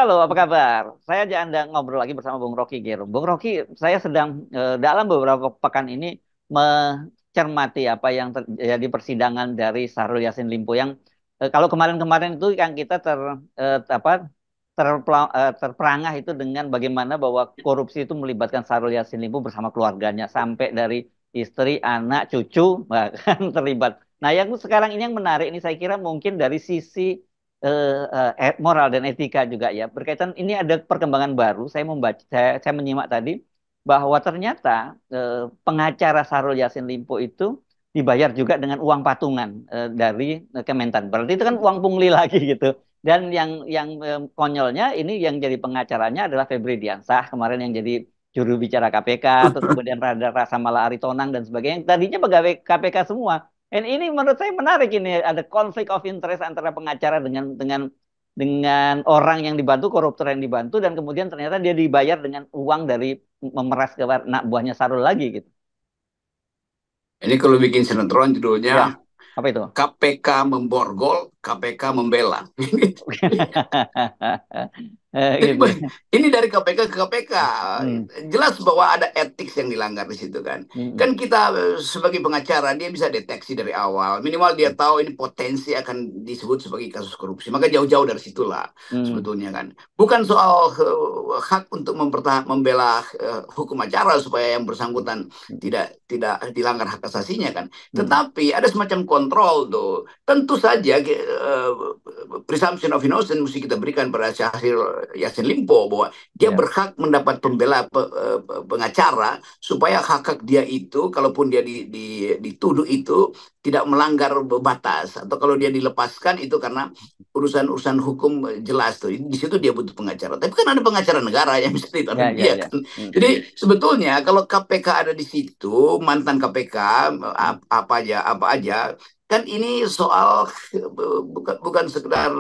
Halo, apa kabar? Saya ajak Anda ngobrol lagi bersama Bung Rocky Gerung. Bung Rocky, saya sedang dalam beberapa pekan ini mencermati apa yang terjadi persidangan dari Syahrul Yassin Limpo yang kalau kemarin-kemarin itu yang kita apa terperangah itu dengan bagaimana bahwa korupsi itu melibatkan Syahrul Yassin Limpo bersama keluarganya sampai dari istri, anak, cucu bahkan terlibat. Nah, yang sekarang ini yang menarik ini saya kira mungkin dari sisi moral dan etika juga ya. Berkaitan ini ada perkembangan baru. Saya membaca, saya menyimak tadi bahwa ternyata pengacara Syahrul Yassin Limpo itu dibayar juga dengan uang patungan dari Kementan. Berarti itu kan uang pungli lagi gitu. Dan yang konyolnya ini yang jadi pengacaranya adalah Febri Diansah kemarin yang jadi juru bicara KPK, terus kemudian Radha Rasamala Aritonang dan sebagainya. Yang tadinya pegawai KPK semua. Dan ini menurut saya menarik ini ada konflik of interest antara pengacara dengan orang yang dibantu, koruptor yang dibantu, dan kemudian ternyata dia dibayar dengan uang dari memeras ke anak buahnya Sarul lagi gitu. Ini kalau bikin sinetron Ya, judulnya apa itu? KPK memborgol, KPK membela. Jadi Gitu ya. ini dari KPK ke KPK. Hmm, Jelas bahwa ada etik yang dilanggar di situ kan. hmm, Kan kita sebagai pengacara dia bisa deteksi dari awal. Minimal dia tahu ini potensi akan disebut sebagai kasus korupsi. Maka jauh-jauh dari situlah hmm, sebetulnya kan. Bukan soal hak untuk membela hukum acara supaya yang bersangkutan hmm, tidak dilanggar hak asasinya kan. hmm. Tetapi ada semacam kontrol tuh. Tentu saja presumption of innocence mesti kita berikan pada Syahrul Yassin Limpo bahwa dia Ya, berhak mendapat pengacara supaya hak-hak dia itu, kalaupun dia dituduh itu tidak melanggar batas, atau kalau dia dilepaskan itu karena urusan-urusan hukum jelas tuh. Di situ dia butuh pengacara. Tapi kan ada pengacara negara yang bisa ya, ditaruh ya, dia ya. kan. Hmm, hmm. Jadi sebetulnya kalau KPK ada di situ, mantan KPK apa aja kan ini soal bukan sekedar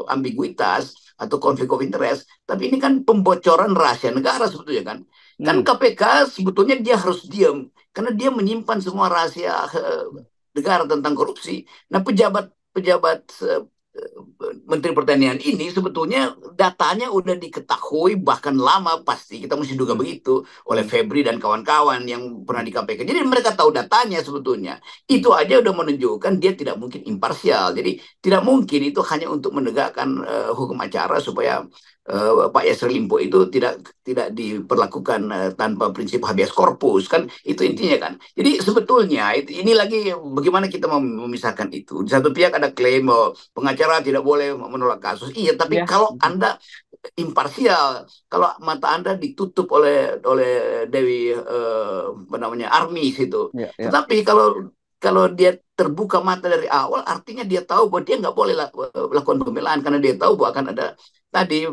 ambiguitas atau konflik of interest, tapi ini kan pembocoran rahasia negara sebetulnya kan. Kan Hmm. KPK sebetulnya dia harus diam karena dia menyimpan semua rahasia negara tentang korupsi. Nah, pejabat-pejabat Menteri Pertanian ini sebetulnya datanya udah diketahui bahkan lama, pasti kita mesti duga Hmm, begitu, oleh hmm, Febri dan kawan-kawan yang pernah hmm, di KPK. Jadi mereka tahu datanya sebetulnya. hmm. Itu aja udah menunjukkan dia tidak mungkin imparsial. Jadi tidak mungkin itu hanya untuk menegakkan hukum acara supaya Pak Yasser Limpo itu tidak diperlakukan tanpa prinsip habeas corpus kan, itu intinya kan. Jadi sebetulnya ini lagi bagaimana kita memisahkan itu. Di satu pihak ada klaim bahwa pengacara tidak boleh menolak kasus. Iya, tapi Ya. kalau Anda imparsial, kalau mata Anda ditutup oleh Dewi apa namanya Armis itu. Ya, ya. Tetapi kalau kalau dia terbuka mata dari awal, artinya dia tahu bahwa dia nggak boleh lakukan pembelaan karena dia tahu bahwa akan ada tadi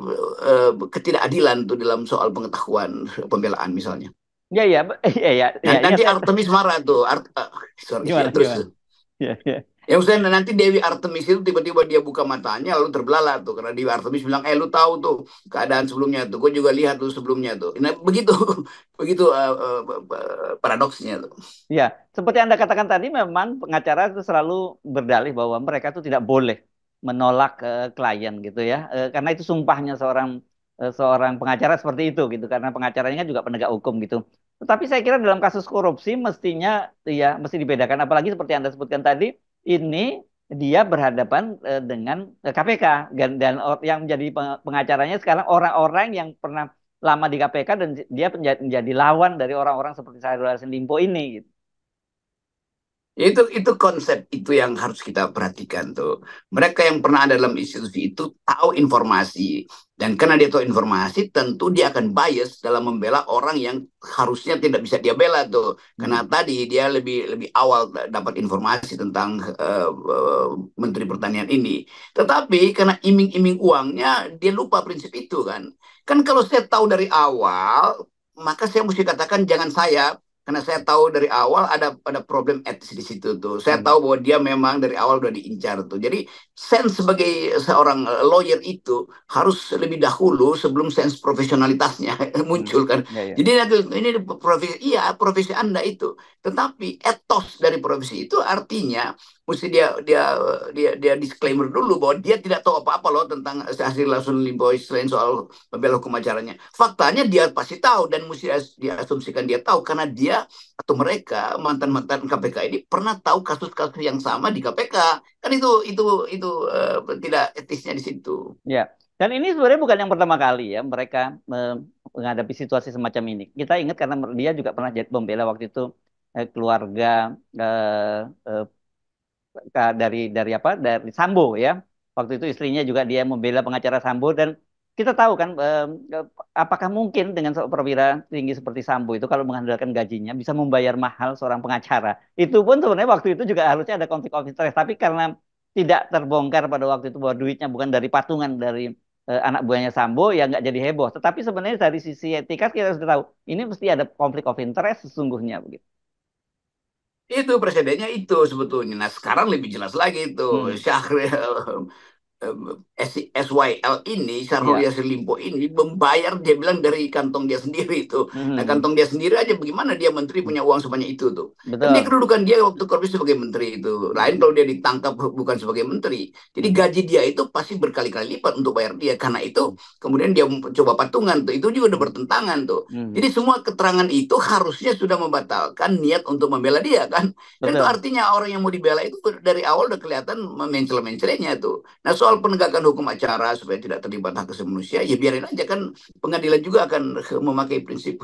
ketidakadilan tuh dalam soal pengetahuan pembelaan misalnya. Ya, ya, ya, ya, ya, ya, Nanti saya Artemis marah tuh, sorry ya gimana terus. gimana? Ya, ya. Yang saya nanti Dewi Artemis itu tiba-tiba dia buka matanya lalu terbelalak tuh karena Dewi Artemis bilang, lu tahu tuh keadaan sebelumnya tuh, gue juga lihat tuh sebelumnya tuh. Nah begitu begitu paradoksnya tuh. Ya, seperti Anda katakan tadi, memang pengacara itu selalu berdalih bahwa mereka itu tidak boleh menolak klien gitu ya, karena itu sumpahnya seorang pengacara seperti itu gitu, karena pengacaranya kan juga penegak hukum gitu. Tetapi saya kira dalam kasus korupsi mestinya ya mesti dibedakan, apalagi seperti Anda sebutkan tadi, ini dia berhadapan dengan KPK yang menjadi pengacaranya sekarang orang-orang yang pernah lama di KPK dan dia menjadi lawan dari orang-orang seperti Syahrul Yassin Limpo ini gitu. Ya, itu konsep itu yang harus kita perhatikan tuh. Mereka yang pernah ada dalam institusi itu tahu informasi, dan karena dia tahu informasi, tentu dia akan bias dalam membela orang yang harusnya tidak bisa dia bela tuh. Hmm. Karena tadi dia lebih lebih awal dapat informasi tentang Menteri Pertanian ini. Tetapi karena iming-iming uangnya, dia lupa prinsip itu kan. Kan kalau saya tahu dari awal, maka saya mesti katakan jangan saya, karena saya tahu dari awal ada problem etis di situ tuh. Saya Hmm. tahu bahwa dia memang dari awal udah diincar tuh. Jadi sense sebagai seorang lawyer itu harus lebih dahulu sebelum sense profesionalitasnya Hmm. muncul kan. Ya, ya. Jadi ini profesi, iya profesi Anda itu. Tetapi etos dari profesi itu artinya mesti dia disclaimer dulu bahwa dia tidak tahu apa-apa loh tentang hasil Yassin Limpo selain soal pembela hukum acaranya. Faktanya dia pasti tahu dan mesti diasumsikan dia tahu karena dia atau mereka mantan-mantan KPK ini pernah tahu kasus-kasus yang sama di KPK. Kan tidak etisnya di situ. Ya, dan ini sebenarnya bukan yang pertama kali ya mereka menghadapi situasi semacam ini. Kita ingat karena dia juga pernah jadi pembela waktu itu keluarga eh, eh, dari apa dari Sambo ya. Waktu itu istrinya juga dia membela pengacara Sambo dan kita tahu kan apakah mungkin dengan seorang perwira tinggi seperti Sambo itu kalau mengandalkan gajinya bisa membayar mahal seorang pengacara. Itu pun sebenarnya waktu itu juga harusnya ada konflik of interest, tapi karena tidak terbongkar pada waktu itu bahwa duitnya bukan dari patungan dari anak buahnya Sambo ya nggak jadi heboh. Tetapi sebenarnya dari sisi etika kita sudah tahu ini mesti ada konflik of interest sesungguhnya begitu. Itu presidennya itu sebetulnya. Nah sekarang lebih jelas lagi itu Hmm, Syahrul SYL ini, Syahrul ya, Yassin Limpo ini membayar dia bilang dari kantong dia sendiri itu. Nah hmm, kantong dia sendiri aja bagaimana dia menteri punya uang sebanyak itu tuh. Kan dia betul. kedudukan dia waktu korupsi sebagai menteri itu. Lain Hmm, kalau dia ditangkap bukan sebagai menteri. Jadi hmm, gaji dia itu pasti berkali-kali lipat untuk bayar dia. Karena itu kemudian dia coba patungan tuh. Itu juga udah hmm, bertentangan tuh. hmm. Jadi semua keterangan itu harusnya sudah membatalkan niat untuk membela dia kan. Kan itu Betul. artinya orang yang mau dibela itu dari awal udah kelihatan mencela-mencelanya tuh. Nah, soal penegakan hukum acara supaya tidak terlibat hak asasi manusia, ya biarin aja kan pengadilan juga akan memakai prinsip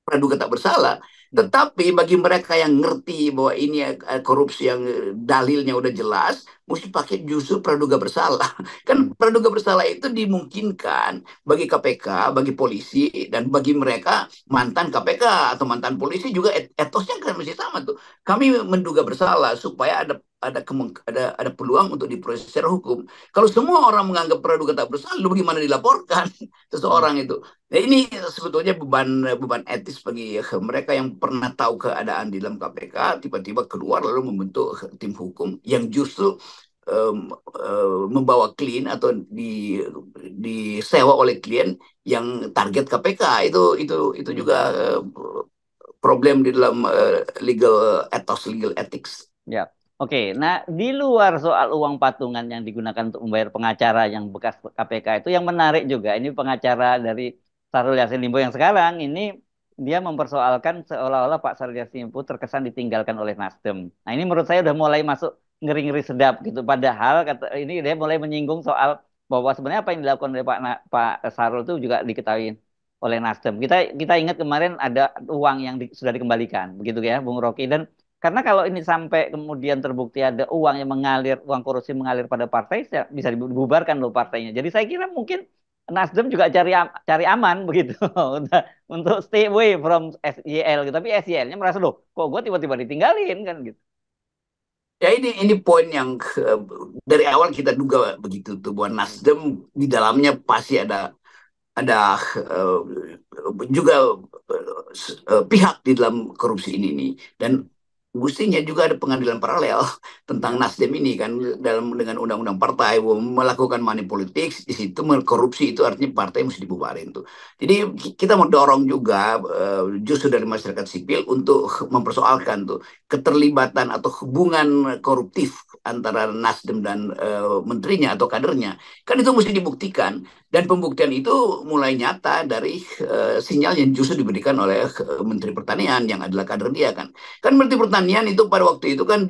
praduga tak bersalah. Hmm, Tetapi bagi mereka yang ngerti bahwa ini korupsi yang dalilnya udah jelas, mesti pakai justru praduga bersalah. hmm, Kan praduga bersalah itu dimungkinkan bagi KPK, bagi polisi, dan bagi mereka mantan KPK atau mantan polisi juga etosnya kan masih sama tuh. Kami menduga bersalah supaya ada peluang untuk diproses secara hukum. Kalau semua orang menganggap praduga tak bersalah, lalu bagaimana dilaporkan hmm, seseorang itu? Nah, ini sebetulnya beban beban etis bagi mereka yang pernah tahu keadaan di dalam KPK, tiba-tiba keluar lalu membentuk tim hukum yang justru membawa klien atau disewa oleh klien yang target KPK. Itu hmm. juga problem di dalam legal ethos, legal ethics. Ya. Oke, nah di luar soal uang patungan yang digunakan untuk membayar pengacara yang bekas KPK itu yang menarik juga ini pengacara dari Syahrul Yassin Limpo yang sekarang ini dia mempersoalkan seolah-olah Pak Syahrul Yassin Limpo terkesan ditinggalkan oleh Nasdem. Nah ini menurut saya udah mulai masuk ngeri-ngeri sedap gitu. Padahal kata ini dia mulai menyinggung soal bahwa sebenarnya apa yang dilakukan oleh Pak Syahrul itu juga diketahui oleh Nasdem. Kita kita ingat kemarin ada uang yang sudah dikembalikan, begitu ya, Bung Rocky dan karena kalau ini sampai kemudian terbukti ada uang yang mengalir, uang korupsi mengalir pada partai, bisa dibubarkan loh partainya. Jadi saya kira mungkin Nasdem juga cari aman begitu untuk stay away from SYL gitu. Tapi SYL-nya merasa loh, kok gue tiba-tiba ditinggalin kan gitu. Ya ini poin yang dari awal kita duga begitu tuh bahwa Nasdem di dalamnya pasti ada juga pihak di dalam korupsi ini nih dan mestinya juga ada pengadilan paralel tentang Ya, Nasdem ini kan dalam dengan undang-undang partai melakukan money politics di situ korupsi itu artinya partai mesti dibubarin tuh. Jadi kita mau dorong juga justru dari masyarakat sipil untuk mempersoalkan tuh keterlibatan atau hubungan koruptif antara Nasdem dan menterinya atau kadernya kan itu mesti dibuktikan dan pembuktian itu mulai nyata dari sinyal yang justru diberikan oleh Menteri Pertanian yang adalah kader dia kan. Kan Menteri Pertanian itu pada waktu itu kan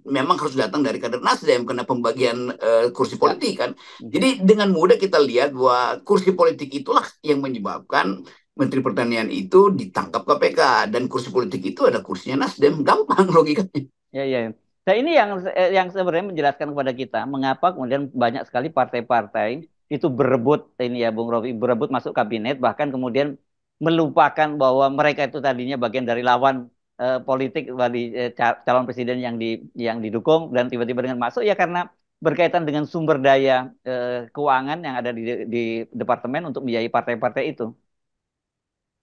memang harus datang dari kader Nasdem karena pembagian kursi ya. politik kan. Mhm. Jadi dengan mudah kita lihat bahwa kursi politik itulah yang menyebabkan Menteri Pertanian itu ditangkap KPK dan kursi politik itu ada kursinya Nasdem. Gampang logikanya. Ya, ya. Nah, ini yang sebenarnya menjelaskan kepada kita mengapa kemudian banyak sekali partai-partai itu berebut ini ya Bung Rofi, berebut masuk kabinet bahkan kemudian melupakan bahwa mereka itu tadinya bagian dari lawan politik dari calon presiden yang didukung dan tiba-tiba dengan masuk ya karena berkaitan dengan sumber daya keuangan yang ada di departemen untuk membiayai partai-partai itu.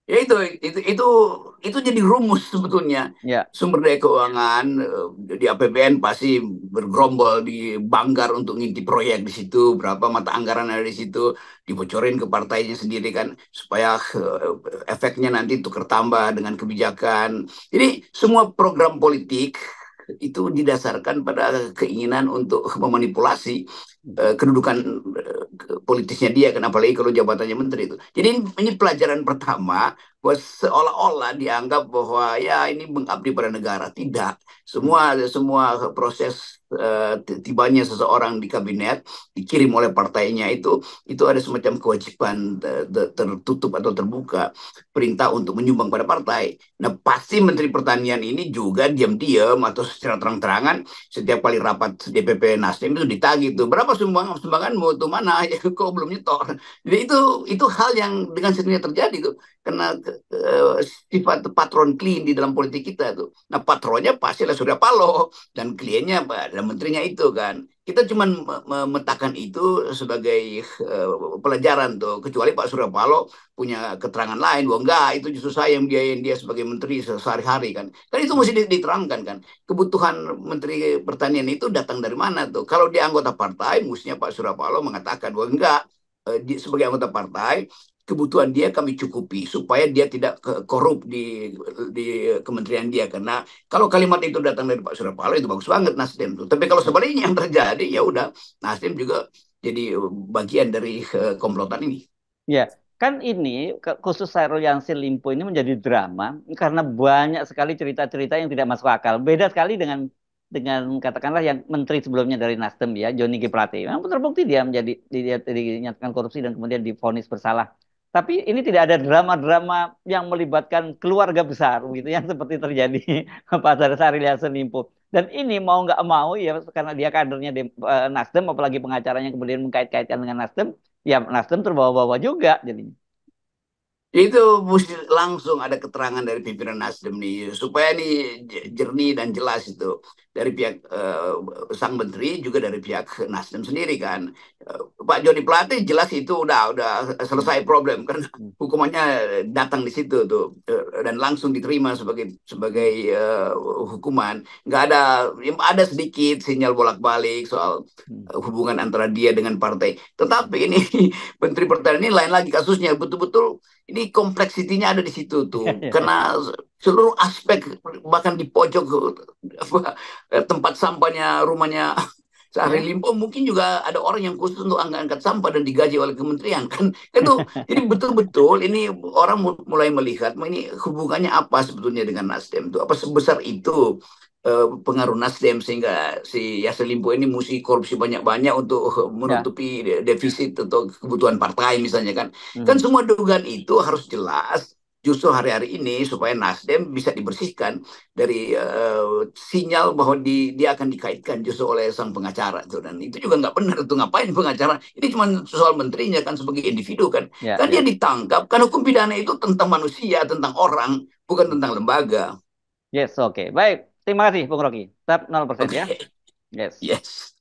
Ya itu jadi rumus sebetulnya. Ya, Sumber daya keuangan di APBN pasti bergerombol di Banggar untuk ngintip proyek di situ, berapa mata anggaran ada di situ, dibocorin ke partainya sendiri kan, supaya efeknya nanti tukar tambah dengan kebijakan. Jadi semua program politik itu didasarkan pada keinginan untuk memanipulasi kedudukan politisnya dia kan, apalagi kalau jabatannya menteri itu. Jadi ini pelajaran pertama bahwa seolah-olah dianggap bahwa ya ini mengabdi pada negara. Tidak. Semua proses tibanya seseorang di kabinet dikirim oleh partainya itu ada semacam kewajiban tertutup atau terbuka, perintah untuk menyumbang pada partai. Nah, pasti Menteri Pertanian ini juga diam-diam atau secara terang-terangan setiap kali rapat DPP Nasdem itu ditagih tuh berapa sumbanganmu tuh mana ya kok belum nyetor. Jadi itu hal yang dengan sendirinya terjadi tuh karena sifat patron klien di dalam politik kita tuh. Nah, patronnya pasti adalah Surya Paloh dan kliennya adalah menterinya itu kan. Kita cuma memetakan itu sebagai pelajaran tuh, kecuali Pak Surya Paloh punya keterangan lain, wah enggak, itu justru saya yang biayain dia sebagai menteri sehari-hari kan. Kan itu mesti diterangkan kan. Kebutuhan Menteri Pertanian itu datang dari mana tuh? Kalau dia anggota partai, mestinya Pak Surya Paloh mengatakan, wah enggak, sebagai anggota partai, kebutuhan dia kami cukupi supaya dia tidak korup di kementerian dia. Karena kalau kalimat itu datang dari Pak Surya Paloh itu bagus banget Nasdem tuh. Tapi kalau sebaliknya yang terjadi, ya udah Nasdem juga jadi bagian dari komplotan ini. ya. Kan ini khusus Syahrul Yassin Limpo ini menjadi drama karena banyak sekali cerita-cerita yang tidak masuk akal. Beda sekali dengan katakanlah yang menteri sebelumnya dari Nasdem ya, Johnny G. Plate. Memang terbukti dia dinyatakan korupsi dan kemudian divonis bersalah. Tapi ini tidak ada drama-drama yang melibatkan keluarga besar gitu yang seperti terjadi pada Syahrul Yassin Limpo. Dan ini mau nggak mau ya karena dia kadernya Nasdem, apalagi pengacaranya kemudian mengkait-kaitkan dengan Nasdem, ya Nasdem terbawa-bawa juga jadinya. Itu mesti langsung ada keterangan dari pimpinan Nasdem nih supaya nih jernih dan jelas itu dari pihak sang menteri juga dari pihak Nasdem sendiri kan. Pak Joni Plate jelas itu udah Hmm. selesai problem karena Hmm. hukumannya datang di situ tuh dan langsung diterima sebagai sebagai hukuman. Nggak ada sedikit sinyal bolak-balik soal Hmm. hubungan antara dia dengan partai. Tetapi ini Menteri Pertahanan ini lain lagi kasusnya, betul-betul ini kompleksitinya ada di situ tuh karena seluruh aspek bahkan di pojok tempat sampahnya rumahnya Sahri Ya. Limpo mungkin juga ada orang yang khusus untuk angkat sampah dan digaji oleh kementerian kan itu jadi betul-betul ini orang mulai melihat ini hubungannya apa sebetulnya dengan Nasdem tuh apa sebesar itu pengaruh Nasdem sehingga si Yassin Limpo ini mesti korupsi banyak-banyak untuk Ya. menutupi defisit atau kebutuhan partai misalnya kan. Kan Mhm. semua dugaan itu harus jelas justru hari-hari ini supaya Nasdem bisa dibersihkan dari sinyal bahwa dia akan dikaitkan justru oleh sang pengacara tuh dan itu juga nggak benar tuh ngapain pengacara ini cuma soal menterinya kan sebagai individu kan Ya, kan dia ya. ditangkap kan hukum pidana itu tentang manusia tentang orang bukan tentang lembaga. Yes, oke. Baik. Terima kasih, Bung Rocky. Tetap 0% Oke. ya. Okay. Yes. Yes.